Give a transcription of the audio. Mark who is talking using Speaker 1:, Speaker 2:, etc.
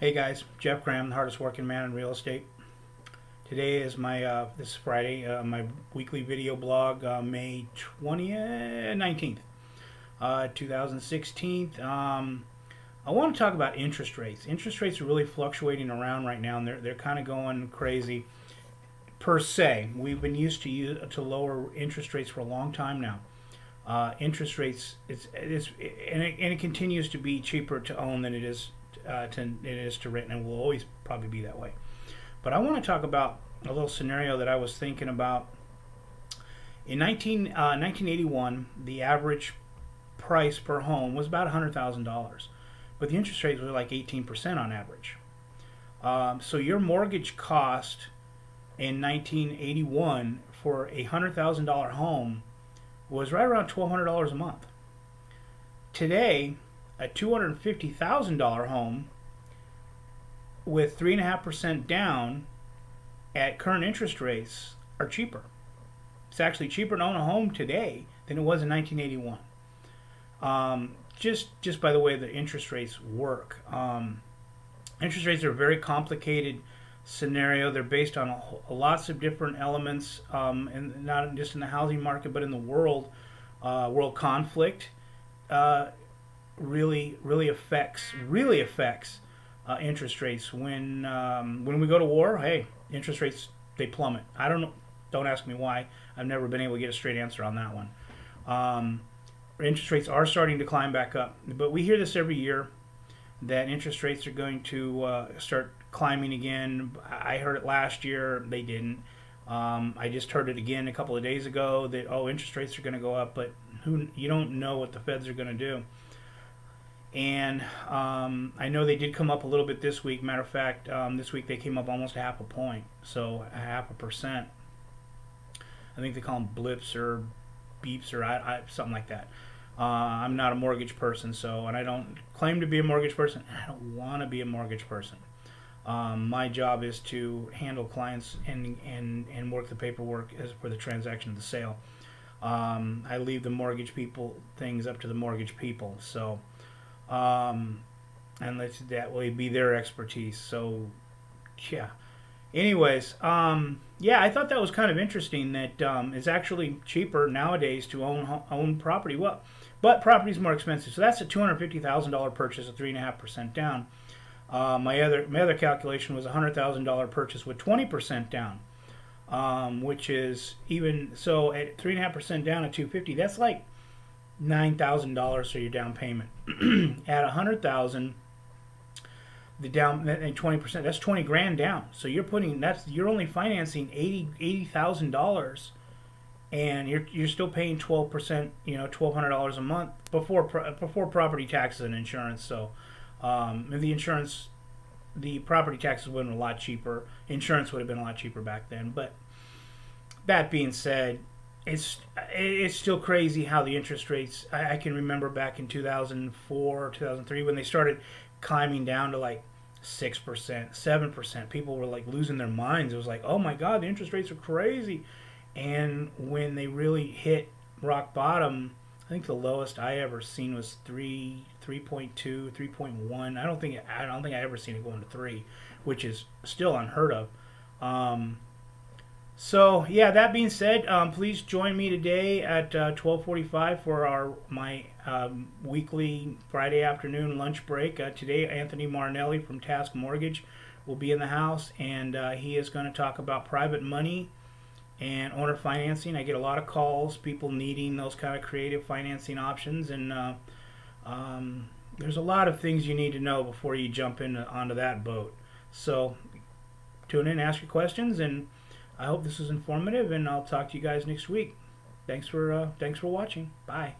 Speaker 1: Hey guys, Jeff Kram, the hardest working man in real estate. Today is my this is Friday, my weekly video blog, May 20th, 19th, 2016. I want to talk about interest rates. Interest rates are really fluctuating around right now, and they're kind of going crazy per se. We've been used to lower interest rates for a long time now. Interest rates it continues to be cheaper to own than it is to rent, and will always probably be that way. But I want to talk about a little scenario that I was thinking about. In 1981, the average price per home was about $100,000, but the interest rates were like 18% on average. So your mortgage cost in 1981 for a $100,000 home was right around $1,200 a month. Today, a $250,000 home with 3.5% down at current interest rates are cheaper. It's actually cheaper to own a home today than it was in 1981. Just by the way the interest rates work. Interest rates are a very complicated scenario. They're based on lots of different elements, and not just in the housing market, but in the world conflict. Really affects interest rates. When we go to war, hey, interest rates, they plummet. I don't know. Don't ask me why. I've never been able to get a straight answer on that one. Interest rates are starting to climb back up, but we hear this every year that interest rates are going to start climbing again. I heard it last year. They didn't. I just heard it again a couple of days ago that interest rates are going to go up, but you don't know what the Feds are going to do. And I know they did come up a little bit this week. Matter of fact, this week they came up almost half a point, so 0.5%. I think they call them blips or beeps or something like that. I'm not a mortgage person, and I don't claim to be a mortgage person. I don't want to be a mortgage person. My job is to handle clients and work the paperwork as for the transaction of the sale. I leave the mortgage people things up to the mortgage people. So. And that will be their expertise. So, yeah. Anyways, I thought that was kind of interesting that it's actually cheaper nowadays to own property. Well, but property's more expensive. So that's a $250,000 purchase, a 3.5% down. My other calculation was a $100,000 purchase with 20% down, which is even so at 3.5% down at $250. That's like $9,000 for your down payment. At $100,000, the down and 20%, that's 20 grand down. So you're only financing $80,000, and you're still paying 12%, $1,200 a month before property taxes and insurance. So the property taxes would have been a lot cheaper. Insurance would have been a lot cheaper back then. But that being said, it's still crazy how the interest rates. I can remember back in 2004, 2003 when they started climbing down to like 6%, 7%. People were like losing their minds. It was like, oh my God, the interest rates are crazy. And when they really hit rock bottom, I think the lowest I ever seen was 3.2, 3.1. I don't think I ever seen it go into 3, which is still unheard of. So yeah, that being said, please join me today at 12:45 for my weekly Friday afternoon lunch break. Today, Anthony Marinelli from Task Mortgage will be in the house, and he is going to talk about private money and owner financing. I get a lot of calls, people needing those kind of creative financing options, and there's a lot of things you need to know before you jump onto that boat. So tune in, ask your questions, and I hope this was informative, and I'll talk to you guys next week. Thanks for watching. Bye.